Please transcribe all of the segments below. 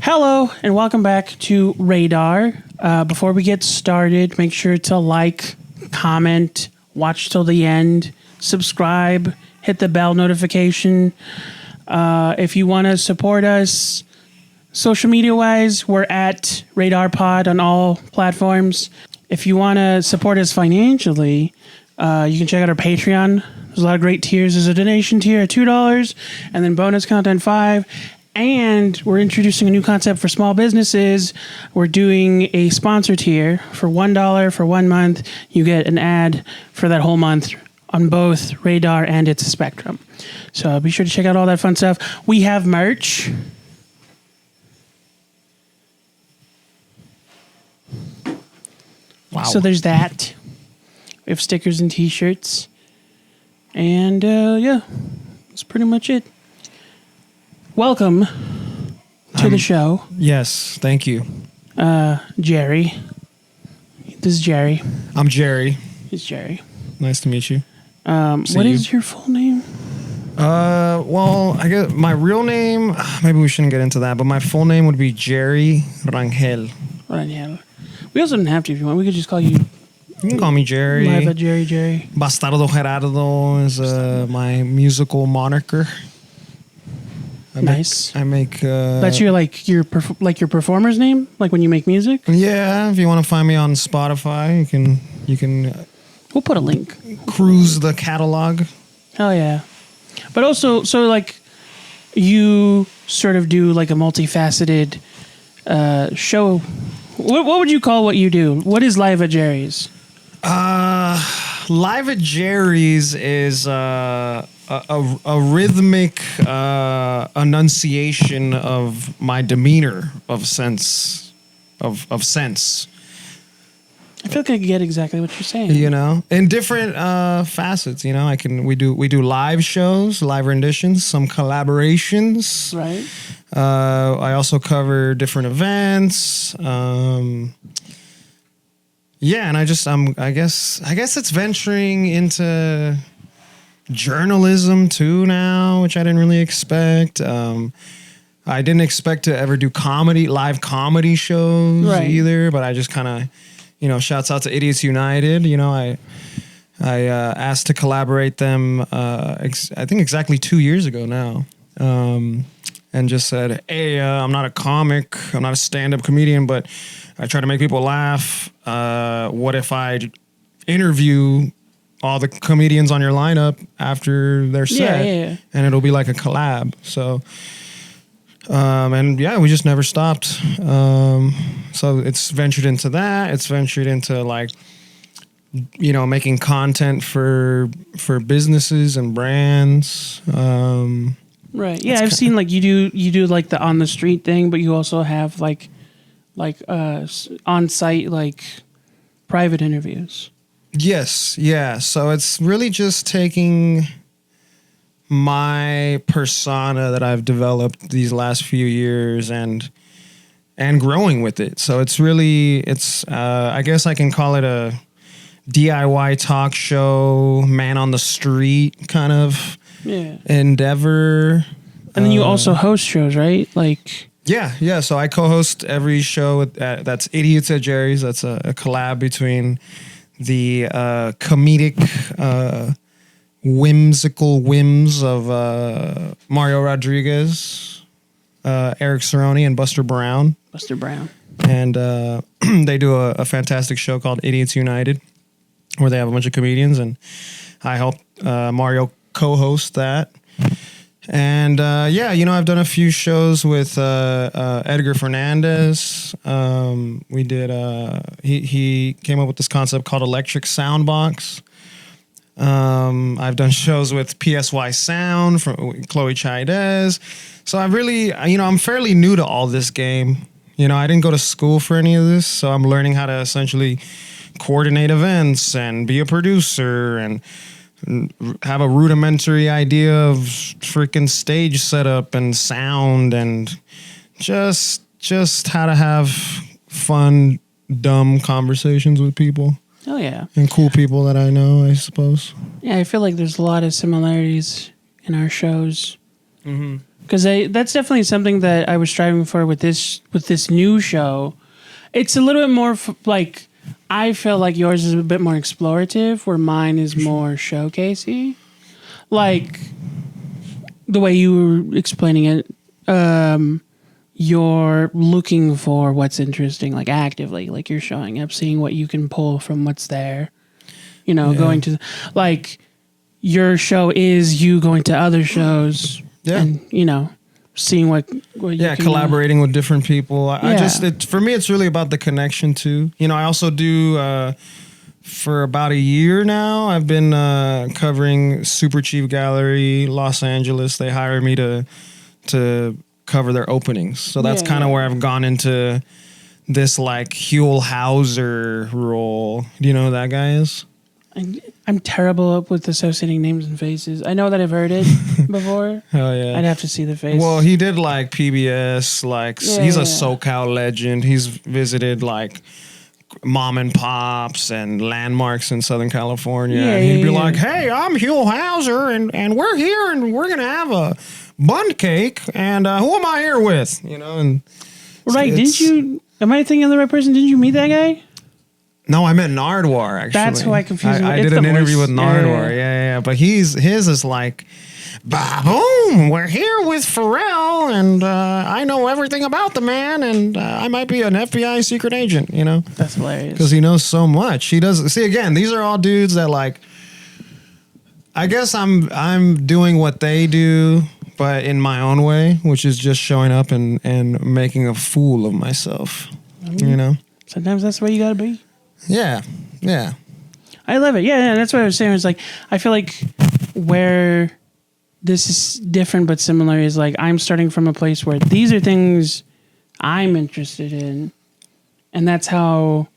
Hello and welcome back to Reydar. Before we get started, make sure to like, comment, watch till the end, subscribe, hit the bell notification. If you want to support us social media wise, we're at Reydar Pod on all platforms. If you want to support us financially, you can check out our Patreon. There's a lot of great tiers. There's a donation tier at $2 and then bonus content $5. And we're introducing a new concept for small businesses. We're doing a sponsor tier for $1 for 1 month. You get an ad for that whole month on both Reydar and It's a Spectrum. So be sure to check out all that fun stuff. We have merch. Wow. So there's that. We have stickers and t-shirts. And yeah, that's pretty much it. Welcome to the show. Yes, thank you. Jerry. This is Jerry. I'm Jerry. He's Jerry. Nice to meet you. What is your full name? Well, I guess my real name, maybe we shouldn't get into that, but my full name would be Jerry Rangel. Rangel. We also didn't have to if you want. We could just call you... You can call me Jerry. Live Jerry. Bastardo Gerardo is my musical moniker. Nice. I make... That's your your performer's name? Like when you make music? Yeah, if you want to find me on Spotify, you can We'll put a link. cruise the catalog. Hell yeah. But also, so like you sort of do like a multifaceted show. What would you call what you do? What is Live at Jerry's? Live at Jerry's is a rhythmic enunciation of my demeanor of sense. I feel like I get exactly what you're saying. You know, in different facets. You know, we do live shows, live renditions, some collaborations. Right. I also cover different events. Yeah, and I guess it's venturing into journalism too now, which I didn't really expect. I didn't expect to ever do live comedy shows either, but I just kind of, shouts out to Idiots United. I asked to collaborate them, I think exactly 2 years ago now. And just said, hey, I'm not a comic, I'm not a stand-up comedian, but I try to make people laugh. What if I interview all the comedians on your lineup after their set? Yeah. And it'll be like a collab. So, and yeah, we just never stopped. So it's ventured into that. It's ventured into making content for businesses and brands. Right. Yeah, I've seen you do like the on the street thing, but you also have on site private interviews. Yes, yeah. So it's really just taking my persona that I've developed these last few years and growing with it. So it's I guess I can call it a DIY talk show, man on the street kind of endeavor. And then you also host shows, right? Yeah. So I co-host every show that's Idiots at Jerry's. That's a collab between the comedic, whimsical whims of Mario Rodriguez, Eric Cerrone, and Buster Brown. And they do a fantastic show called Idiots United, where they have a bunch of comedians, and I help Mario co-host that. And I've done a few shows with Edgar Fernandez. We did. He came up with this concept called Electric Soundbox. I've done shows with PSY Sound from Chloe Chaidez. So I really, I'm fairly new to all this game. I didn't go to school for any of this, so I'm learning how to essentially coordinate events and be a producer and have a rudimentary idea of freaking stage setup and sound and just how to have fun, dumb conversations with people. Oh, yeah. And cool people that I know, I suppose. Yeah, I feel like there's a lot of similarities in our shows. Mm-hmm. because that's definitely something that I was striving for with this new show. It's a little bit more like I feel like yours is a bit more explorative, where mine is more showcasey. Like the way you were explaining it, you're looking for what's interesting, like actively, like you're showing up, seeing what you can pull from what's there. You know, going to like your show is you going to other shows, and you know, seeing what you can, collaborating with different people. I just for me, it's really about the connection too. You know, I also do. For about a year now, I've been covering Super Chief Gallery, Los Angeles. They hired me to cover their openings. So that's kind of where I've gone into this like Huell Hauser role. Do you know who that guy is? I'm terrible with associating names and faces. I know that I've heard it before. Hell yeah. I'd have to see the face. Well, he did like PBS, like he's a SoCal legend. He's visited like mom and pops and landmarks in Southern California. And he'd be like, hey, I'm Huell Hauser and we're here and we're going to have a bun cake. And who am I here with? You know, and right. Am I thinking of the right person? Didn't you meet that guy? No, I meant Nardwar, actually. That's who I confused. I did an interview with Nardwar. Yeah. But his is like, boom, we're here with Pharrell, and I know everything about the man, and I might be an FBI secret agent, you know? That's hilarious. Because he knows so much. He does. See, again, these are all dudes that, like, I guess I'm doing what they do, but in my own way, which is just showing up and making a fool of myself, you know? Sometimes that's the way you got to be. Yeah. I love it. Yeah, that's what I was saying. It's like, I feel like where this is different but similar is like I'm starting from a place where these are things I'm interested in. And that's how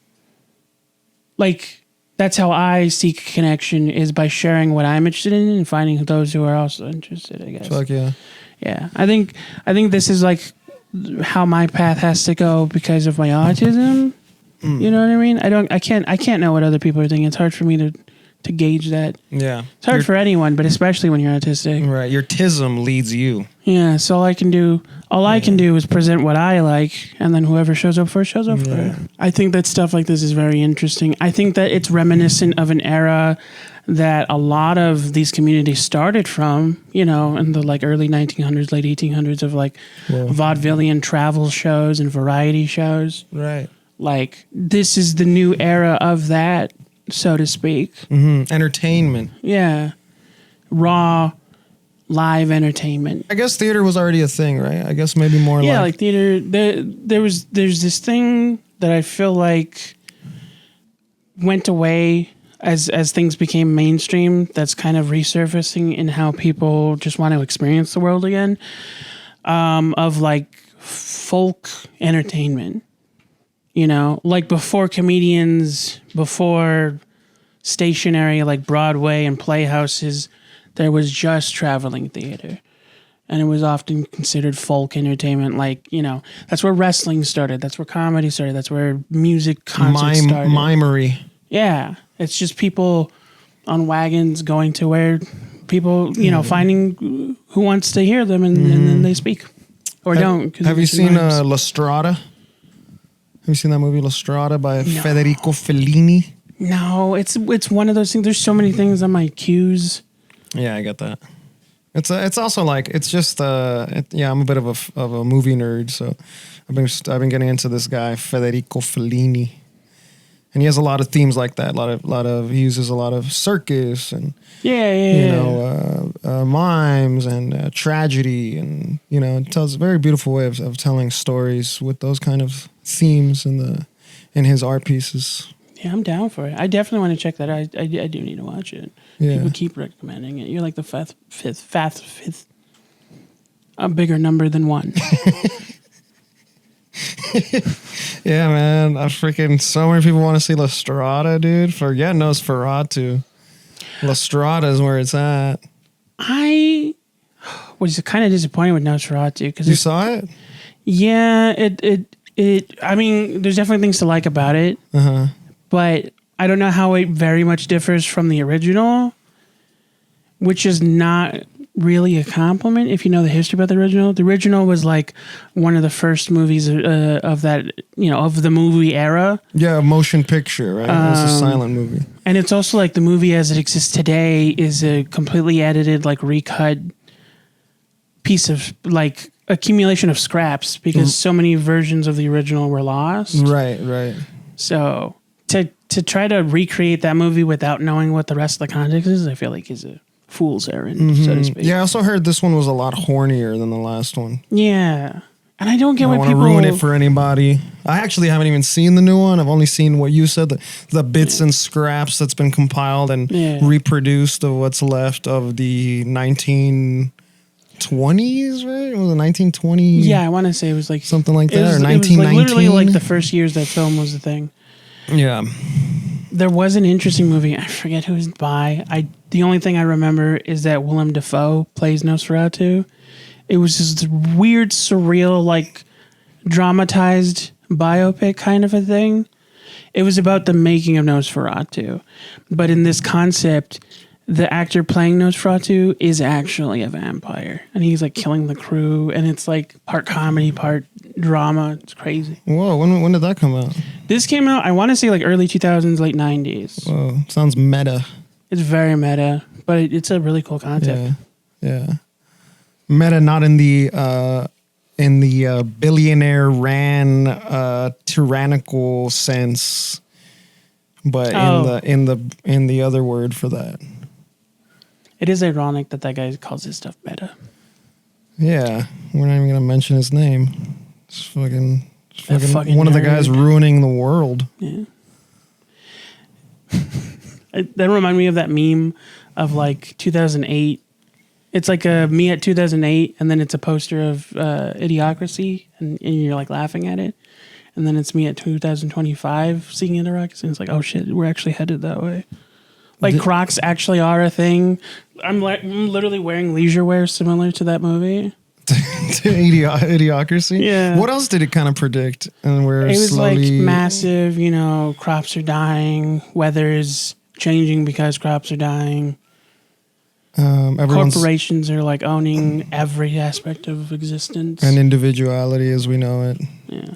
I seek connection, is by sharing what I'm interested in and finding those who are also interested, I guess. Fuck yeah. Yeah. I think this is like how my path has to go because of my autism. You know what I mean? I can't know what other people are thinking. It's hard for me to gauge that. Yeah. It's hard for anyone, but especially when you're autistic. Right. Your tism leads you. Yeah. So all I can do is present what I like, and then whoever shows up for it shows up for it. I think that stuff like this is very interesting. I think that it's reminiscent of an era that a lot of these communities started from, you know, in the like early 1900s, late 1800s, of like vaudevillian travel shows and variety shows. Right. Like, this is the new era of that, so to speak. Mm-hmm. Entertainment. Yeah. Raw, live entertainment. I guess theater was already a thing, right? I guess maybe more like theater. There's this thing that I feel like went away as things became mainstream, that's kind of resurfacing in how people just want to experience the world again, of like folk entertainment. You know, like before comedians, before stationary like Broadway and playhouses, there was just traveling theater. And it was often considered folk entertainment. Like, you know, that's where wrestling started. That's where comedy started. That's where music concerts started. Mimery. Yeah. It's just people on wagons going to where people, you know, finding who wants to hear them and then they speak. Or don't. Have you seen La Strada? Have you seen that movie La Strada by Federico Fellini? No, it's one of those things. There's so many things on my queues. Yeah, I get that. It's also like it's just I'm a bit of a movie nerd, so I've been getting into this guy Federico Fellini, and he has a lot of themes like that. He uses a lot of circus and mimes and tragedy, and you know, it tells a very beautiful way of telling stories with those kind of themes in his art pieces. Yeah, I'm down for it. I definitely want to check that out. I do need to watch it. Yeah. People keep recommending it. You're like the fifth, a bigger number than one. Yeah, man. So many people want to see La Strada, dude. Forget Nosferatu. La Strada is where it's at. I was kind of disappointed with Nosferatu because you saw it. Yeah, it. I mean, there's definitely things to like about it. But I don't know how it very much differs from the original, which is not really a compliment if you know the history about the original. The original was like one of the first movies of that, of the movie era. Yeah, a motion picture, right? It was a silent movie. And it's also like the movie as it exists today is a completely edited, like recut piece of like accumulation of scraps because so many versions of the original were lost. Right. So to try to recreate that movie without knowing what the rest of the context is, I feel like is a fool's errand, so to speak. Yeah, I also heard this one was a lot hornier than the last one. Yeah. And I don't get why I people... don't want to ruin it for anybody. I actually haven't even seen the new one. I've only seen what you said, the bits and scraps that's been compiled and reproduced of what's left of the 1920s, right? Was it 1920? Yeah, I want to say it was like... Something like that, or 1919? It was like literally like the first years that film was a thing. Yeah. There was an interesting movie. I forget who it's by. The only thing I remember is that Willem Dafoe plays Nosferatu. It was just weird, surreal, like dramatized biopic kind of a thing. It was about the making of Nosferatu. But in this concept, the actor playing Nosferatu is actually a vampire. And he's like killing the crew. And it's like part comedy, part drama. It's crazy. Whoa, when did that come out? This came out, I want to say like early 2000s, late 90s. Whoa, sounds meta. It's very meta, but it's a really cool concept. Yeah. Meta, not in the billionaire ran tyrannical sense, but in the other word for that. It is ironic that guy calls his stuff meta. Yeah, we're not even gonna mention his name. It's fucking one of the guys ruining the world. Yeah. That reminded me of that meme of like 2008. It's like a me at 2008, and then it's a poster of Idiocracy, and you're like laughing at it. And then it's me at 2025 seeing Idiocracy, and it's like, oh shit, we're actually headed that way. Like Crocs actually are a thing. I'm literally wearing leisure wear similar to that movie. Idiocracy? Yeah. What else did it kind of predict? And we're it was slowly... like massive, crops are dying, weather is changing because crops are dying. Corporations are like owning every aspect of existence. And individuality as we know it. Yeah.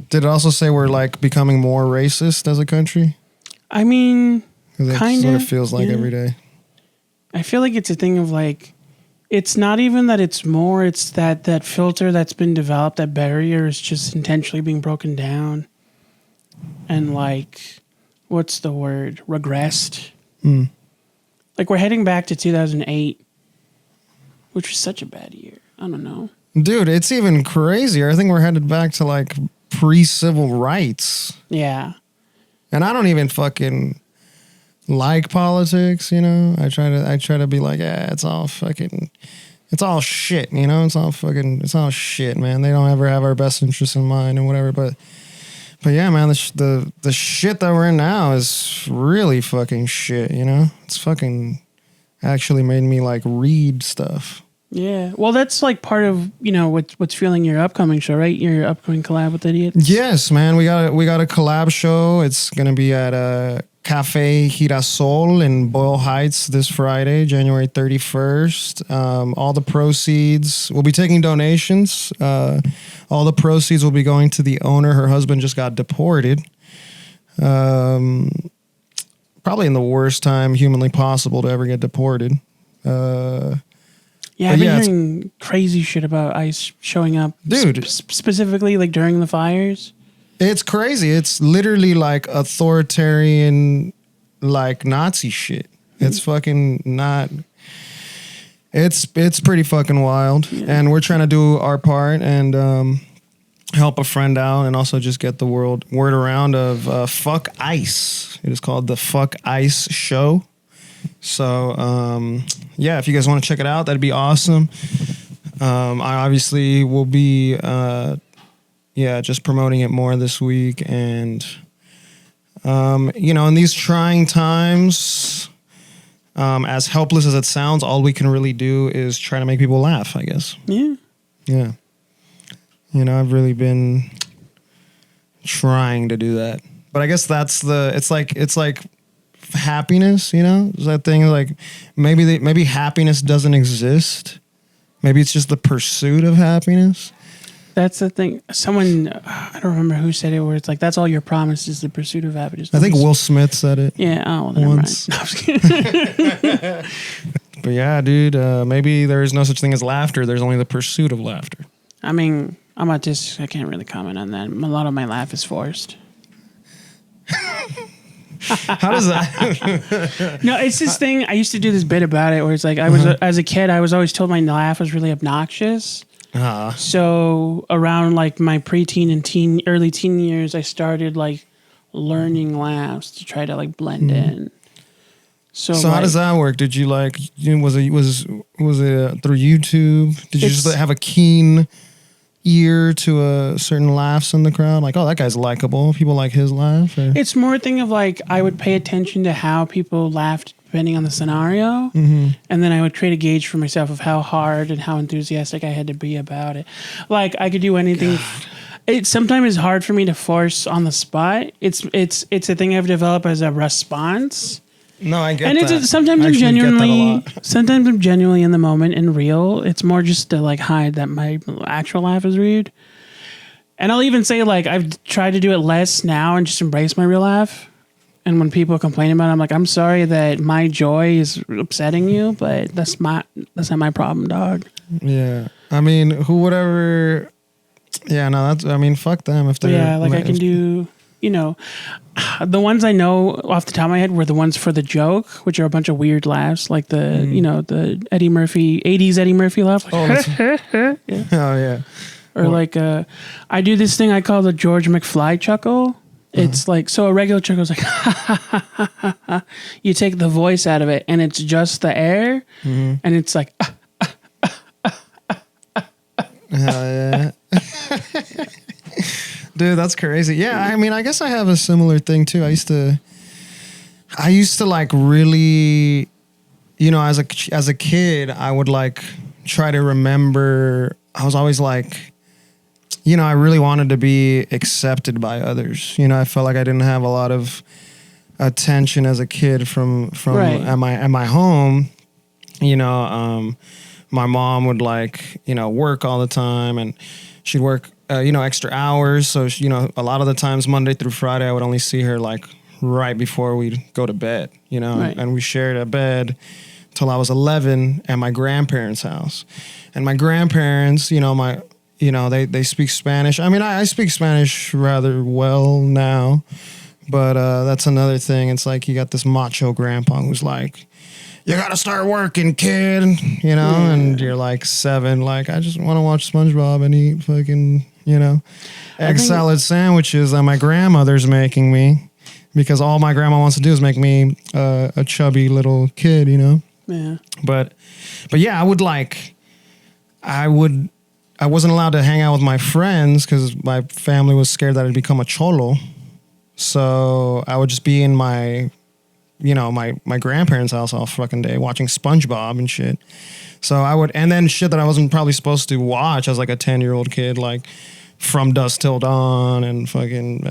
Did it also say we're like becoming more racist as a country? I mean, kind of. That's what it feels like every day. I feel like it's a thing of like, it's not even that it's more, it's that filter that's been developed, that barrier is just intentionally being broken down. And like, what's the word? Regressed. Like we're heading back to 2008, which was such a bad year. I don't know. Dude, it's even crazier. I think we're headed back to like pre-civil rights. Yeah. And I don't even fucking like politics, I try to be like, it's all shit, it's all shit, man. They don't ever have our best interests in mind and whatever, but yeah, man, the shit that we're in now is really fucking shit, It's fucking actually made me like read stuff. Yeah. Well, that's like part of, what's fueling your upcoming show, right? Your upcoming collab with Idiots. Yes, man. We got a collab show. It's going to be at Cafe Girasol in Boyle Heights this Friday, January 31st. All the proceeds, we'll be taking donations. All the proceeds will be going to the owner. Her husband just got deported. Probably in the worst time humanly possible to ever get deported. Yeah, I've been hearing crazy shit about ICE showing up. Dude. Specifically like during the fires. It's crazy. It's literally like authoritarian, like Nazi shit. It's fucking not... It's pretty fucking wild. Yeah. And we're trying to do our part and help a friend out and also just get the word around of Fuck ICE. It is called the Fuck ICE Show. So, if you guys want to check it out, that'd be awesome. I obviously will be, just promoting it more this week. And, in these trying times, as helpless as it sounds, all we can really do is try to make people laugh, I guess. Yeah. Yeah. I've really been trying to do that. But I guess it's like happiness, you know? Is that thing like maybe happiness doesn't exist. Maybe it's just the pursuit of happiness. That's the thing. Someone, I don't remember who said it, where it's like, that's all you're promised is the pursuit of happiness. I think Will Smith said it. Yeah, oh, well, never once. mind. No, I'm just kidding. But yeah, dude, maybe there is no such thing as laughter. There's only the pursuit of laughter. I mean, I'm autistic. I can't really comment on that. A lot of my laugh is forced. How does that? No, it's this thing. I used to do this bit about it where it's like, as a kid, I was always told my laugh was really obnoxious. So around like my preteen and early teen years, I started like learning laughs to try to like blend in. So like, how does that work? Did you like? Was it through YouTube? Did you just have a keen ear to a certain laughs in the crowd? Like, oh, that guy's likable. People like his laugh. Or? It's more a thing of like I would pay attention to how people laughed depending on the scenario, and then I would create a gauge for myself of how hard and how enthusiastic I had to be about it. Like I could do anything. It sometimes is hard for me to force on the spot. It's a thing I've developed as a response. No, I get and that. Sometimes I'm genuinely in the moment and real. It's more just to like hide that my actual laugh is rude. And I'll even say like I've tried to do it less now and just embrace my real laugh. And when people complain about it, I'm like, I'm sorry that my joy is upsetting you, but that's not my problem, dog. Yeah, I mean, whatever. Yeah, no, fuck them if they. Yeah, like I can do. You know, the ones I know off the top of my head were the ones for the joke, which are a bunch of weird laughs, like the the Eddie Murphy 80s Eddie Murphy laugh. Like, yeah. Oh yeah. Or like I do this thing I call the George McFly chuckle. It's like, so a regular chuckle is like you take the voice out of it and it's just the air, and it's like yeah. Dude, that's crazy. Yeah, I mean, I guess I have a similar thing too. I used to like really, as a kid, I would like try to remember. I was always like, I really wanted to be accepted by others. I felt like I didn't have a lot of attention as a kid from right. at my home. My mom would like, work all the time, and she'd work extra hours. So, a lot of the times Monday through Friday, I would only see her like right before we'd go to bed, right. And we shared a bed till I was 11 at my grandparents' house. And my grandparents, they speak Spanish. I mean, I speak Spanish rather well now, but that's another thing. It's like you got this macho grandpa who's like, you gotta start working, kid, and you're like 7, like, I just want to watch SpongeBob and eat fucking, egg salad sandwiches that my grandmother's making me, because all my grandma wants to do is make me a chubby little kid, Yeah. But yeah, I wasn't allowed to hang out with my friends because my family was scared that I'd become a cholo. So I would just be in my grandparents' house all fucking day watching SpongeBob and shit. So and then shit that I wasn't probably supposed to watch as like a 10-year-old kid, like From Dusk Till Dawn and fucking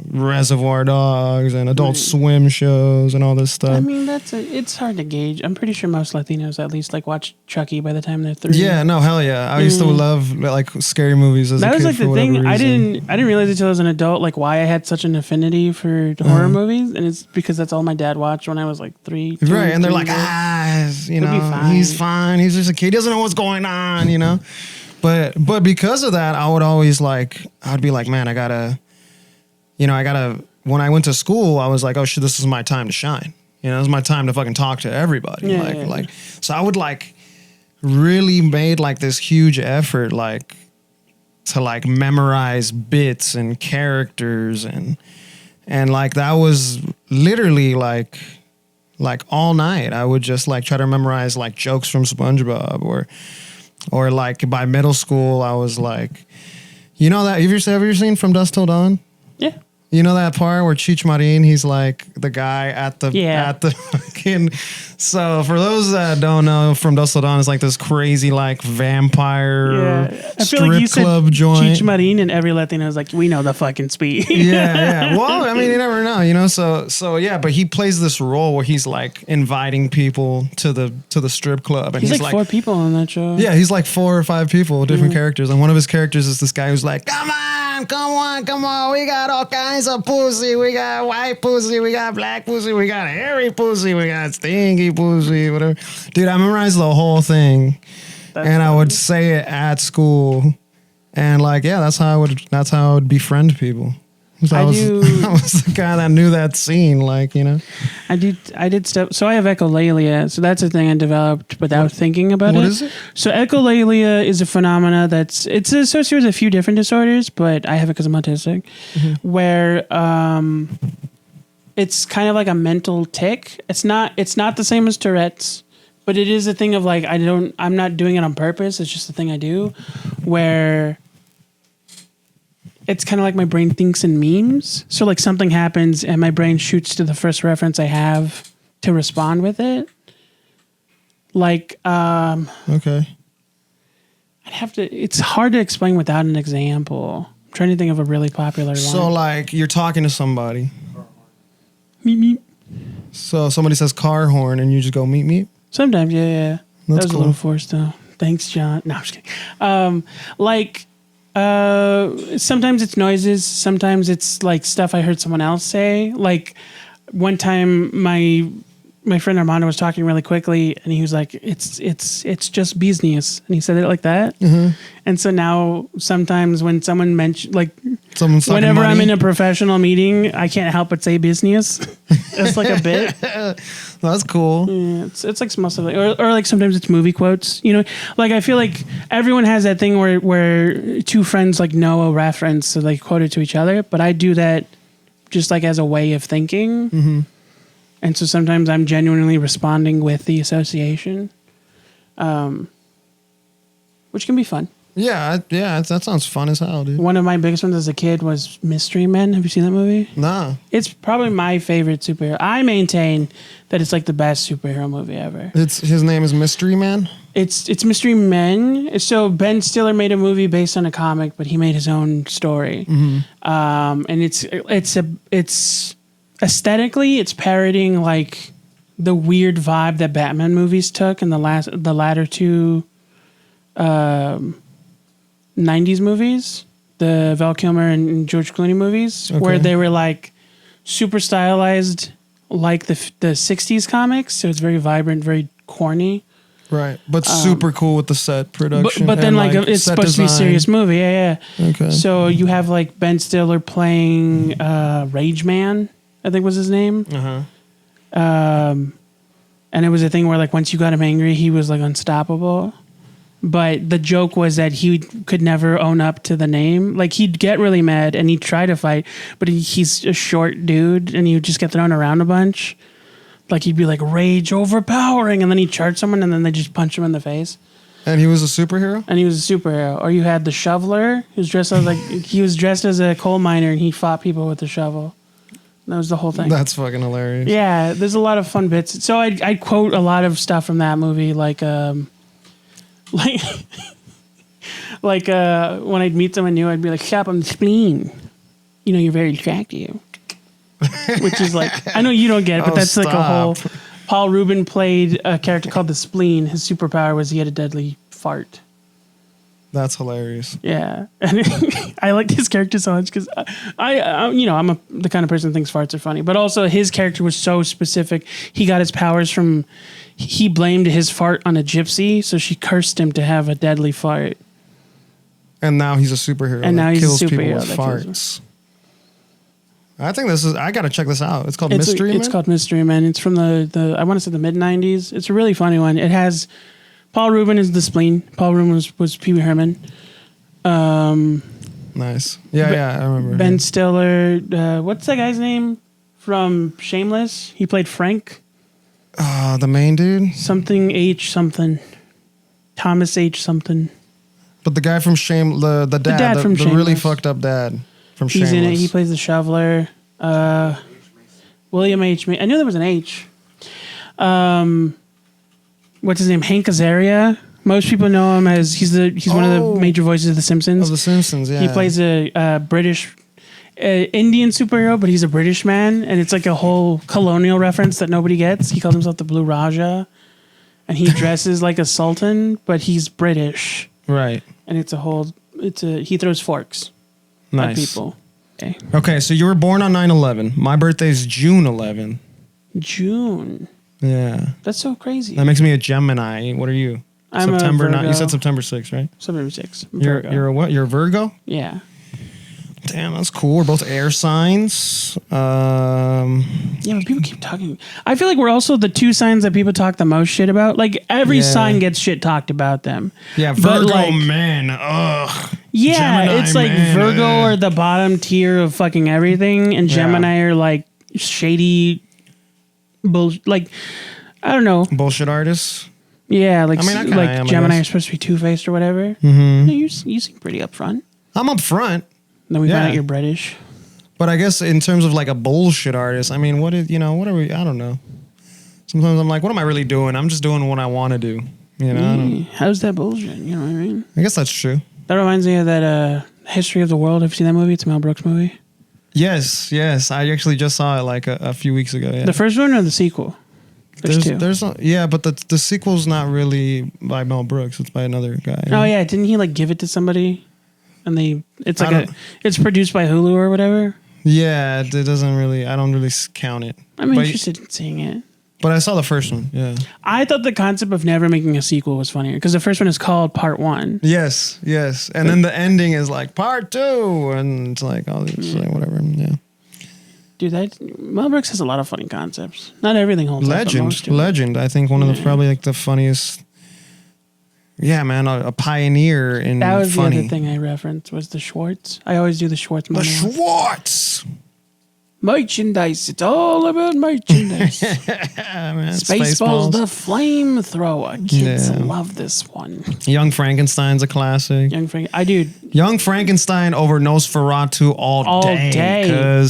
Reservoir Dogs and Adult Swim shows and all this stuff. I mean, it's hard to gauge. I'm pretty sure most Latinos at least like watch Chucky by the time they're 3. Yeah, no, hell yeah. I used to love like scary movies as a kid. That was like the thing. I didn't realize until I was an adult like why I had such an affinity for horror movies, and it's because that's all my dad watched when I was like 3. Right, and they're like, he's fine. He's just a kid. He doesn't know what's going on, But because of that, I would always I'd be like, man, I gotta, when I went to school, I was like, oh shit, this is my time to shine. This is my time to fucking talk to everybody. Yeah, so I would really made this huge effort, to memorize bits and characters and that was literally all night. I would just try to memorize jokes from SpongeBob or by middle school, I was that. Have you ever seen From Dusk Till Dawn? Yeah. You know that part where Cheech Marin, he's like the guy at the fucking. So for those that don't know, From Dusk Till Dawn is like this crazy like vampire I feel like you club said joint. Cheech Marin and every Latino is like, we know the fucking speed. Yeah. Well, I mean, you never know, you know. So yeah, but he plays this role where he's like inviting people to the strip club, and he's like 4 people on that show. Yeah, he's like 4 or 5 people, different characters, and one of his characters is this guy who's like, come on, we got all kinds of pussy. We got white pussy, we got black pussy, we got hairy pussy, we got stinky pussy, whatever. Dude, I memorized the whole thing. That's funny. I would say it at school. And like, yeah, that's how I would befriend people. I was the guy that knew that scene, like, you know. I did stuff. So I have echolalia. So that's a thing I developed without thinking about it. What is it? So echolalia is a phenomena it's associated with a few different disorders, but I have it because I'm autistic, where it's kind of like a mental tic. It's not the same as Tourette's, but it is a thing of like I'm not doing it on purpose. It's just a thing I do, where it's kind of like my brain thinks in memes. So like something happens and my brain shoots to the first reference I have to respond with it. Like, okay. It's hard to explain without an example. I'm trying to think of a really popular one. So like you're talking to somebody. Meep, meep. So somebody says car horn and you just go meep, meep? Sometimes, yeah. That's that was cool. A little forced though. Thanks, John. No, I'm just kidding. Sometimes it's noises. Sometimes it's like stuff I heard someone else say. Like one time, my friend Armando was talking really quickly, and he was like, "It's just business," and he said it like that. Mm-hmm. And so now, sometimes when someone mentions, like, whenever I'm in a professional meeting, I can't help but say business. It's like a bit. That's cool. Yeah, it's like small stuff, or like sometimes it's movie quotes. You know, like I feel like everyone has that thing where 2 friends like know a reference, so they quote it to each other. But I do that just like as a way of thinking. Mm-hmm. And so sometimes I'm genuinely responding with the association, which can be fun. Yeah, that sounds fun as hell, dude. One of my biggest ones as a kid was Mystery Men. Have you seen that movie? Nah. It's probably my favorite superhero. I maintain that it's like the best superhero movie ever. His name is Mystery Man? It's Mystery Men. So Ben Stiller made a movie based on a comic, but he made his own story. Mm-hmm. And it's aesthetically, it's parodying like the weird vibe that Batman movies took in the latter 2 90s movies, the Val Kilmer and George Clooney movies, where they were like super stylized like the 60s comics. So it's very vibrant, very corny. Right, but super cool with the set production. But then like it's supposed to be a serious movie. Yeah. Okay. So you have like Ben Stiller playing Rage Man, I think was his name. Uh-huh. And it was a thing where like once you got him angry, he was like unstoppable. But the joke was that he could never own up to the name. Like he'd get really mad and he'd try to fight, but he's a short dude and he would just get thrown around a bunch. Like he'd be like rage overpowering, and then he'd charge someone and then they just punch him in the face. And he was a superhero? And he was a superhero. Or you had the shoveler, who was dressed as he was dressed as a coal miner and he fought people with a shovel. That was the whole thing. That's fucking hilarious. Yeah, there's a lot of fun bits. So I'd quote a lot of stuff from that movie, like when I'd meet someone new, I'd be like, "Shop on the spleen. You know, you're very attractive." Which is like, I know you don't get it, but that's like a whole. Paul Rubin played a character called the Spleen. His superpower was he had a deadly fart. That's hilarious. Yeah, and I liked his character so much because I'm the kind of person who thinks farts are funny, but also his character was so specific. He got his powers from. He blamed his fart on a gypsy, so she cursed him to have a deadly fart. And now he's a superhero. And now he's kills a superhero people with farts. I think I got to check this out. It's called Mystery Men? It's called Mystery Men. It's from the I want to say the mid-90s. It's a really funny one. It has, Paul Rubin is the Spleen. Paul Rubin was Pee Wee Herman. Nice. Yeah, I remember. Ben Stiller. What's that guy's name from Shameless? He played Frank. The main dude? Something H something. Thomas H something. But the guy from the dad from Shameless. The really fucked up dad from He's Shameless. in it. He plays the shoveler. William H. I knew there was an H. What's his name? Hank Azaria. Most people know him as he's one of the major voices of The Simpsons. Of The Simpsons, yeah. He plays a British Indian superhero, but he's a British man, and it's like a whole colonial reference that nobody gets. He calls himself the Blue Raja, and he dresses like a sultan, but he's British. Right. And he throws forks at people. Okay, so you were born on 9/11. My birthday's June 11. June. Yeah. That's so crazy. That makes me a Gemini. What are you? I'm September a Virgo. You said September 6th, right? September 6th. You're a what? You're a Virgo? Yeah. Damn, that's cool. We're both air signs. Yeah, but people keep talking. I feel like we're also the two signs that people talk the most shit about. Like every sign gets shit talked about them. Yeah, Virgo men. Ugh. Yeah, Gemini it's like men, Virgo are the bottom tier of fucking everything, and Gemini are like shady like I don't know. Bullshit artists. Yeah, like I mean, I am, Gemini are supposed to be two-faced or whatever. Mm-hmm. No, you seem pretty upfront. I'm up front. Then we find out you're British. But I guess in terms of like a bullshit artist, I mean, what are we? I don't know. Sometimes I'm like, what am I really doing? I'm just doing what I want to do. You know? How's that bullshit? You know what I mean? I guess that's true. That reminds me of that History of the World. Have you seen that movie? It's a Mel Brooks movie. Yes. I actually just saw it like a few weeks ago. Yeah. The first one or the sequel? There's two. But the sequel's not really by Mel Brooks. It's by another guy. Oh yeah, didn't he like give it to somebody? And it's produced by Hulu or whatever. Yeah, it doesn't really. I don't really count it. I'm interested in seeing it. But I saw the first one. Yeah. I thought the concept of never making a sequel was funnier because the first one is called Part 1. Yes, and then the ending is like Part 2, and it's like all these like whatever. Yeah. Dude, Mel Brooks has a lot of funny concepts. Not everything holds up. Legend. I think one of the probably like the funniest. Yeah, man, a pioneer in funny. That was the other thing I referenced was the Schwartz. I always do the Schwartz. The Schwartz. Merchandise. It's all about merchandise. Man, Spaceballs the flamethrower. Kids love this one. Young Frankenstein's a classic. Young Frankenstein over Nosferatu all day.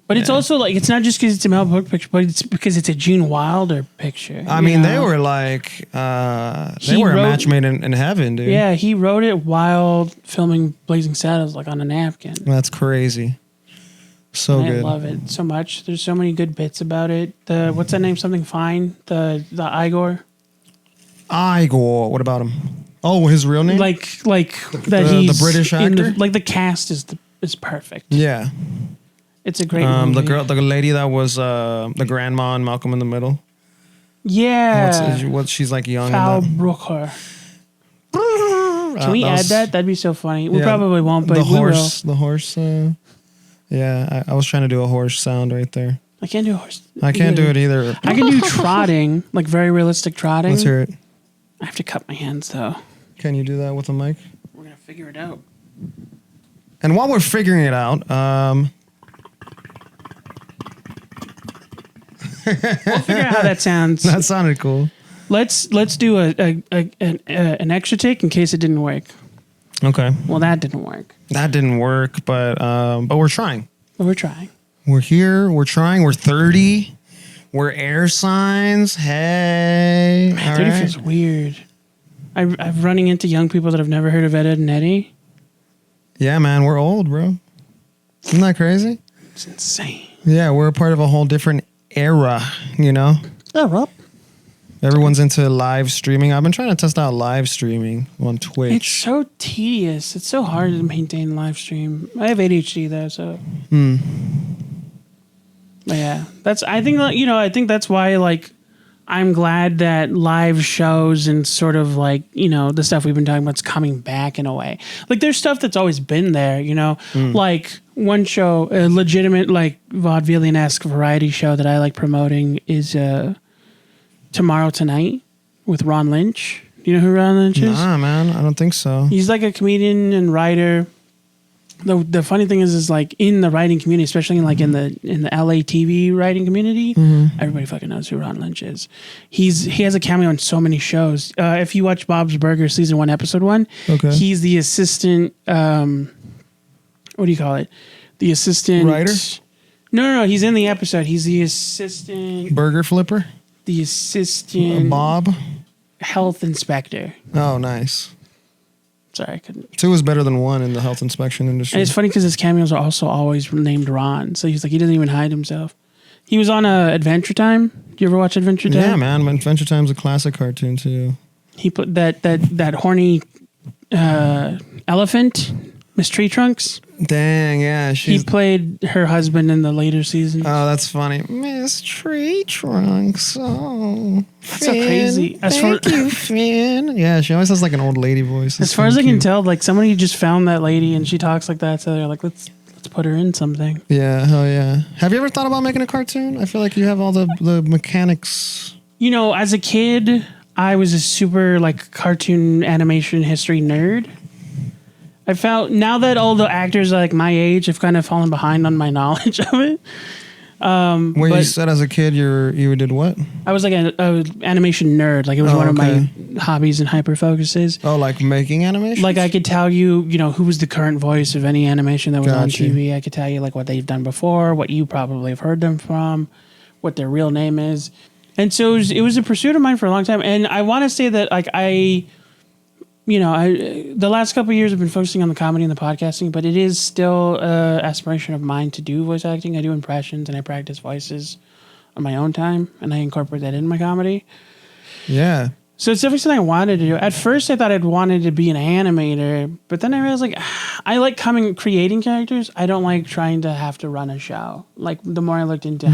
But it's also like, it's not just because it's a Mel Brooks picture, but it's because it's a Gene Wilder picture. I mean, they were like, a match made in heaven, dude. Yeah, he wrote it while filming Blazing Saddles, like on a napkin. That's crazy. So good. I love it so much. There's so many good bits about it. What's that name? Something Fine? The Igor? Igor. What about him? Oh, his real name? Like that he's the British actor? Like the cast is perfect. Yeah. It's a great movie. The lady that was the grandma in Malcolm in the Middle. Yeah. She's like young. Val Brooker. Can we add that? That'd be so funny. We probably won't, but we will. The horse. Yeah, I was trying to do a horse sound right there. I can't do a horse. I can't do it either. I can do trotting, like very realistic trotting. Let's hear it. I have to cut my hands though. Can you do that with a mic? We're gonna figure it out. And while we're figuring it out, we'll figure out how that sounds. That sounded cool. Let's do an extra take in case it didn't work. Okay. Well, that didn't work. That didn't work, but we're trying. But we're trying. We're here. We're trying. We're 30. We're air signs. Hey. Man, 30 feels weird. I'm running into young people that have never heard of Ed, Edd and Eddy. Yeah, man. We're old, bro. Isn't that crazy? It's insane. Yeah, we're a part of a whole different era, you know? Era. Everyone's into live streaming. I've been trying to test out live streaming on Twitch. It's so tedious. It's so hard to maintain live stream. I have ADHD though, so. But yeah, I think that's why like I'm glad that live shows and sort of like, the stuff we've been talking about is coming back in a way. Like there's stuff that's always been there, like one show, a legitimate like vaudevillian-esque variety show that I like promoting is Tomorrow Tonight with Ron Lynch. Do you know who Ron Lynch is? Nah, man, I don't think so. He's like a comedian and writer. The funny thing is like in the writing community, especially in the LA TV writing community, everybody fucking knows who Ron Lynch is. He has a cameo on so many shows. If you watch Bob's Burgers season 1, episode 1, he's the assistant. What do you call it? The assistant writer? No. He's in the episode. He's the assistant. Burger flipper? The assistant. Bob? Health inspector. Oh, nice. Sorry, I couldn't. 2 is better than 1 in the health inspection industry. And it's funny because his cameos are also always named Ron. So he's like, he doesn't even hide himself. He was on Adventure Time. Do you ever watch Adventure Time? Yeah, man. Adventure Time's a classic cartoon, too. He put that horny elephant, Miss Tree Trunks. Dang, yeah. He played her husband in the later seasons. Oh, that's funny. Miss Tree Trunks. Oh, that's so crazy. Thank you, Finn. Yeah, she always has like an old lady voice. As far as I can tell, like somebody just found that lady and she talks like that. So they're like, let's put her in something. Yeah, hell yeah. Have you ever thought about making a cartoon? I feel like you have all the mechanics. You know, as a kid, I was a super like cartoon animation history nerd. I felt now that all the actors like my age have kind of fallen behind on my knowledge of it. You said as a kid you did what? I was like an animation nerd. Like it was one of my hobbies and hyper focuses. Oh, like making animation? Like I could tell you, who was the current voice of any animation that was on TV. I could tell you like what they've done before, what you probably have heard them from, what their real name is. And so it was a pursuit of mine for a long time. And I want to say that like the last couple of years I've been focusing on the comedy and the podcasting, but it is still an aspiration of mine to do voice acting. I do impressions and I practice voices on my own time, and I incorporate that in my comedy. Yeah. So it's definitely something I wanted to do. At first, I thought I'd wanted to be an animator, but then I realized like I like creating characters. I don't like trying to have to run a show. Like the more I looked into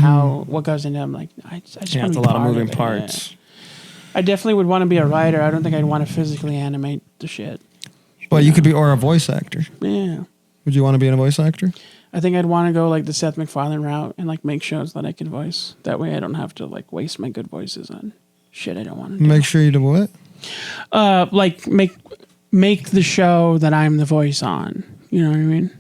what goes into it, I'm like, I just want to be it's a lot of moving it. parts. Yeah. I definitely would want to be a writer. I don't think I'd want to physically animate the shit. Well, you could be or a voice actor. Yeah. Would you want to be a voice actor? I think I'd want to go like the Seth MacFarlane route and like make shows that I can voice. That way I don't have to like waste my good voices on shit I don't want to do. Make sure you do what? Like make the show that I'm the voice on. You know what I mean?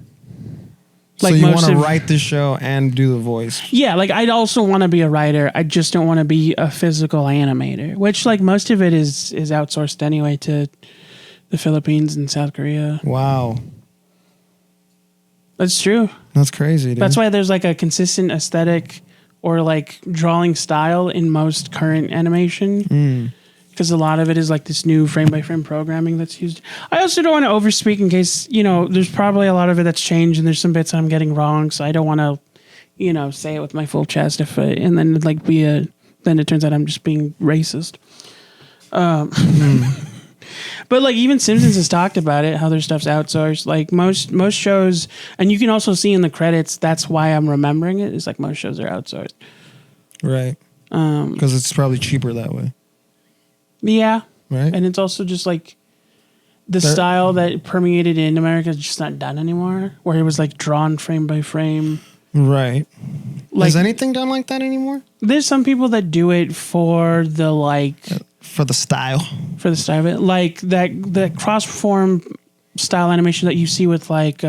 Like so you want to write the show and do the voice? Yeah, like I'd also want to be a writer. I just don't want to be a physical animator, which like most of it is outsourced anyway to the Philippines and South Korea. Wow. That's true. That's crazy, dude. That's why there's like a consistent aesthetic or like drawing style in most current animation. Because a lot of it is like this new frame-by-frame programming that's used. I also don't want to overspeak in case, there's probably a lot of it that's changed and there's some bits I'm getting wrong. So I don't want to, say it with my full chest and then like then it turns out I'm just being racist. But like even Simpsons has talked about it, how their stuff's outsourced. Like most shows, and you can also see in the credits, that's why I'm remembering it, is like most shows are outsourced. Right. Because it's probably cheaper that way. Yeah. Right. And it's also just like the style that permeated in America is just not done anymore, where it was like drawn frame by frame. Right. Like, is anything done like that anymore? There's some people that do it for the like... for the style. For the style of it. Like that cross-form style animation that you see with like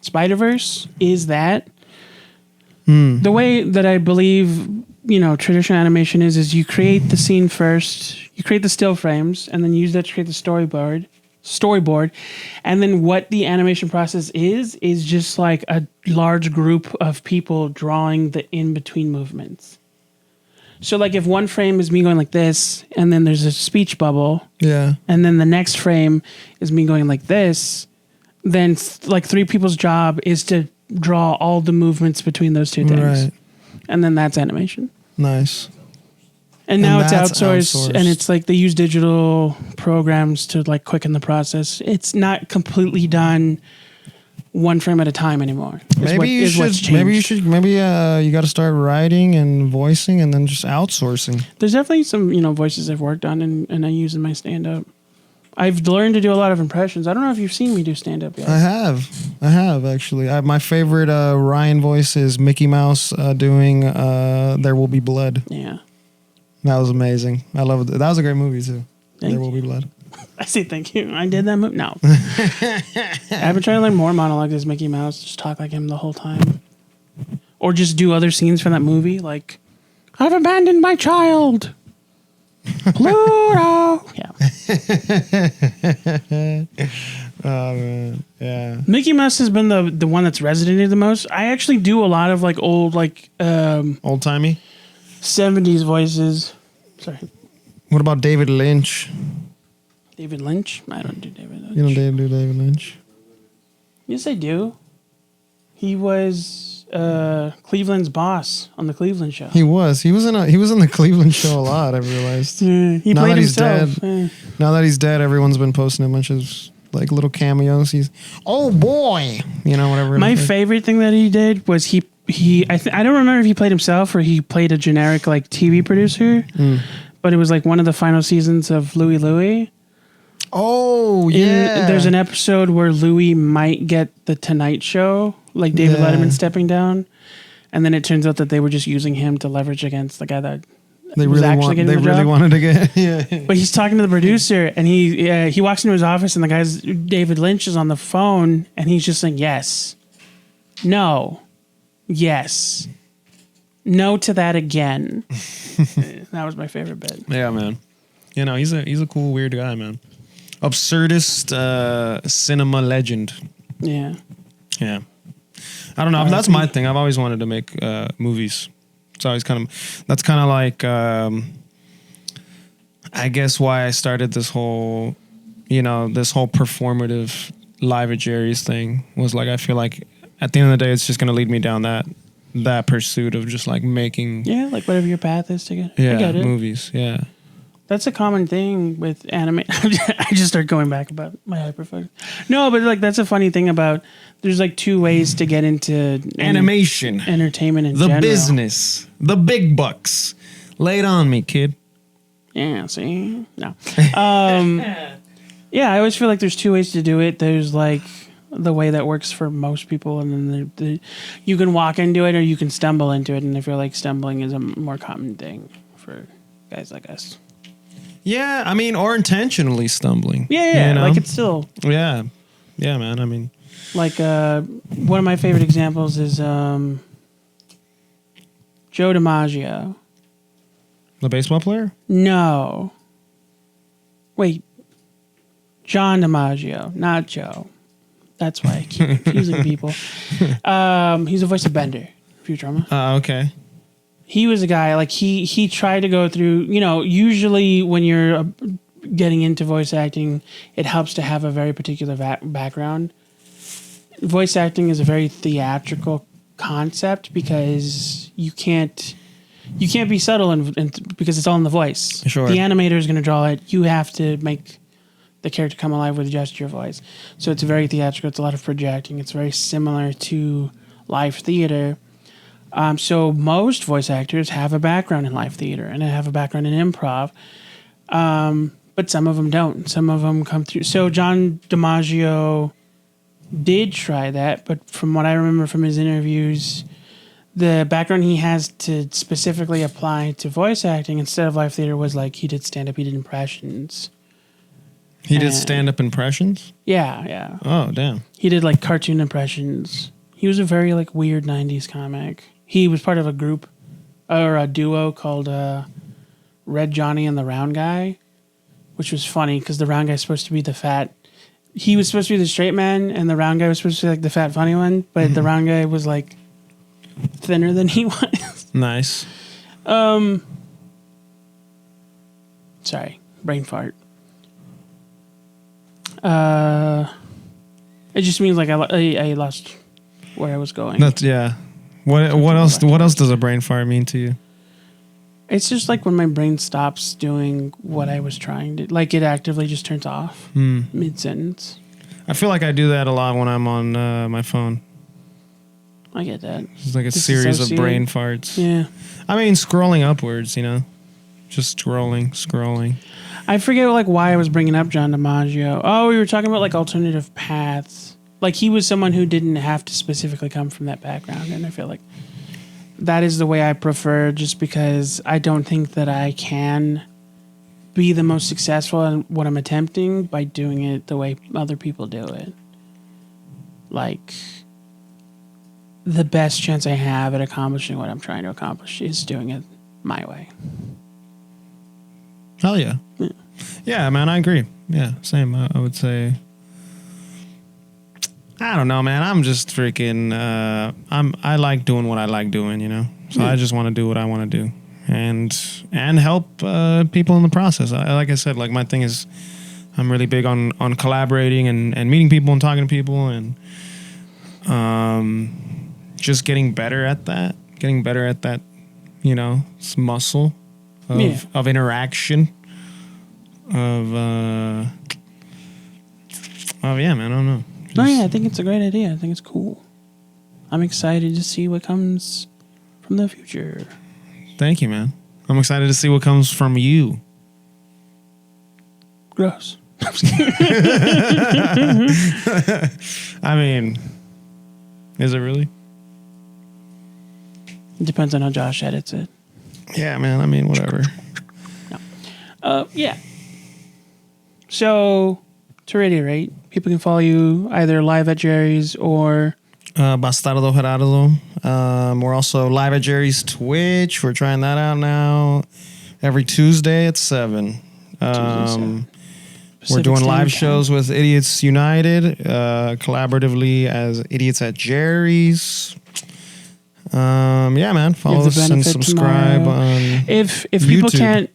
Spider-Verse is that. The way that I believe... traditional animation is you create the scene first, you create the still frames, and then use that to create the storyboard. And then what the animation process is just like a large group of people drawing the in-between movements. So like if one frame is me going like this, and then there's a speech bubble, and then the next frame is me going like this, then like three people's job is to draw all the movements between those two things. Right. And then that's animation. Nice. And now it's outsourced, and it's like they use digital programs to like quicken the process. It's not completely done one frame at a time anymore. Maybe you got to start writing and voicing and then just outsourcing. There's definitely some, voices I've worked on and I use in my stand-up. I've learned to do a lot of impressions. I don't know if you've seen me do stand-up yet. I have actually. My favorite Ryan voice is Mickey Mouse doing There Will Be Blood. Yeah. That was amazing. I love it. That was a great movie too. There Will Be Blood. I say thank you. I did that movie. No. I've been trying to learn more monologues as Mickey Mouse. Just talk like him the whole time. Or just do other scenes from that movie. Like, I've abandoned my child. Pluto. Yeah. Oh man. Yeah. Mickey must has been the one that's resonated the most. I actually do a lot of like old old timey 70s voices. Sorry. What about David Lynch? David Lynch? I don't do David Lynch. You don't do David Lynch? Yes, I do. He was Cleveland's boss on the Cleveland Show. He was in the Cleveland Show a lot. I've realized. He now played that he's himself. dead. Now that he's dead, everyone's been posting a bunch of like little cameos. He's oh boy, whatever. My favorite thing that he did was I don't remember if he played himself or he played a generic like TV producer, but it was like one of the final seasons of Louie Louie. Oh yeah. There's an episode where Louie might get the Tonight Show, like David Letterman stepping down, and then it turns out that they were just using him to leverage against the guy that they was really actually getting the job. really wanted to get. Yeah. But he's talking to the producer, and he walks into his office, and the guy's David Lynch is on the phone, and he's just saying yes, no, yes, no to that again. That was my favorite bit. Yeah, man. He's a cool weird guy, man. Absurdist cinema legend. Yeah. Yeah. I don't know. That's my thing. I've always wanted to make movies. It's always that's kind of like, I guess why I started this whole performative Live at Jerry's thing was like, I feel like at the end of the day, it's just going to lead me down that pursuit of just like making. Yeah. Like whatever your path is to get. I get it. Movies. Yeah. That's a common thing with anime. I just start going back about my hyperfocus. No, but like that's a funny thing about there's like two ways to get into animation, entertainment in the general. business, the big bucks. Lay it on me, kid. Yeah, see? No. Yeah, I always feel like there's two ways to do it. There's like the way that works for most people, and then you can walk into it or you can stumble into it, and I feel like stumbling is a more common thing for guys like us. Yeah, I mean, or intentionally stumbling. Yeah, like it's still. Yeah, man. I mean, like one of my favorite examples is Joe DiMaggio. The baseball player? No. Wait. John DiMaggio, not Joe. That's why I keep confusing people. He's the voice of Bender, Futurama. Okay. He was a guy, like, he tried to go through, usually when you're getting into voice acting, it helps to have a very particular background. Voice acting is a very theatrical concept because you can't be subtle and because it's all in the voice. Sure. The animator is going to draw it. You have to make the character come alive with just your voice. So it's very theatrical. It's a lot of projecting. It's very similar to live theater. So most voice actors have a background in live theater and have a background in improv, but some of them don't. Some of them come through. So John DiMaggio did try that, but from what I remember from his interviews, the background he has to specifically apply to voice acting instead of live theater was like he did stand-up, he did impressions. He did stand-up impressions? Yeah. Oh, damn. He did like cartoon impressions. He was a very like weird 90s comic. He was part of a group or a duo called Red Johnny and the Round Guy, which was funny because the round guy's supposed to be the fat. He was supposed to be the straight man, and the round guy was supposed to be like the fat funny one, but the round guy was like thinner than he was. Nice. Sorry, brain fart. It just means like I lost where I was going. That's What else? What else does a brain fart mean to you? It's just like when my brain stops doing what I was trying to. Like it actively just turns off mid sentence. I feel like I do that a lot when I'm on my phone. I get that. It's like a series of brain farts. Yeah. I mean, scrolling upwards, just scrolling. I forget like why I was bringing up John DiMaggio. Oh, we were talking about like alternative paths. Like he was someone who didn't have to specifically come from that background, and I feel like that is the way I prefer, just because I don't think that I can be the most successful in what I'm attempting by doing it the way other people do it. Like the best chance I have at accomplishing what I'm trying to accomplish is doing it my way. Hell yeah. Yeah, man, I agree. Yeah, same. I would say I don't know, man. I'm just freaking. I like doing what I like doing, So I just want to do what I want to do, and help people in the process. Like I said, like my thing is, I'm really big on collaborating and meeting people and talking to people and just getting better at that. Getting better at that, it's muscle of interaction. Yeah, man. I don't know. I think it's a great idea. I think it's cool. I'm excited to see what comes from the future. Thank you, man. I'm excited to see what comes from you. Gross. I mean, is it really? It depends on how Josh edits it. Yeah, man. I mean, whatever. No. Yeah. So, to reiterate, people can follow you either live at Jerry's or Bastardo Gerardo. We're also live at Jerry's Twitch. We're trying that out now. Every Tuesday at 7. We're doing live shows with Idiots United, collaboratively as Idiots at Jerry's. Yeah, man. Follow us and subscribe on if YouTube.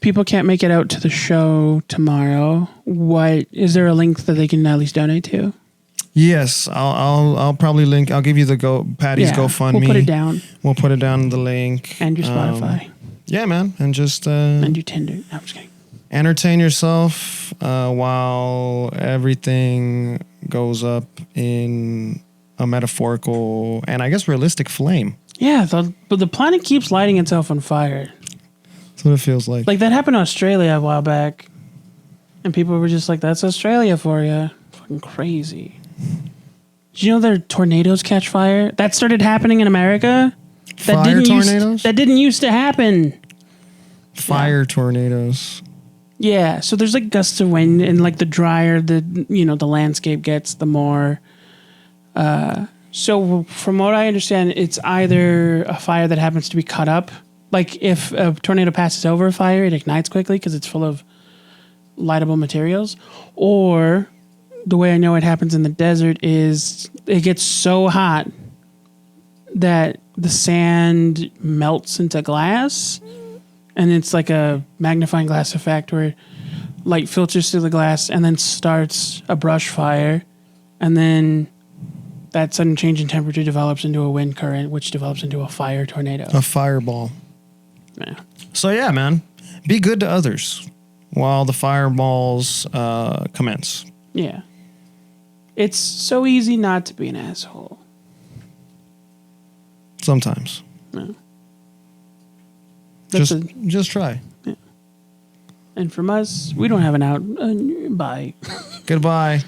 people can't make it out to the show tomorrow, what is there a link that they can at least donate to? Yes, I'll probably link. I'll give you the Patty's GoFundMe. We'll put it down. We'll put it down in the link And your Spotify. Yeah, man, and just and your Tinder. No, I'm just kidding. Entertain yourself while everything goes up in a metaphorical and I guess realistic flame. Yeah, but the planet keeps lighting itself on fire. That's what it feels like. Like that happened in Australia a while back, and people were just like, "That's Australia for you." Fucking crazy. Did you know there tornadoes catch fire? That started happening in America. Tornadoes? That didn't used to happen. Fire tornadoes. Yeah, so there's like gusts of wind, and like the drier the landscape gets, the more. So from what I understand, it's either a fire that happens to be cut up. Like if a tornado passes over a fire, it ignites quickly because it's full of lightable materials. Or the way I know it happens in the desert is it gets so hot that the sand melts into glass. And it's like a magnifying glass effect where light filters through the glass and then starts a brush fire. And then that sudden change in temperature develops into a wind current, which develops into a fire tornado. A fireball. Yeah. So yeah, man, be good to others while the fireballs commence. Yeah. It's so easy not to be an asshole. Sometimes. No. Just try. Yeah. And from us, we don't have an out. Bye. Goodbye.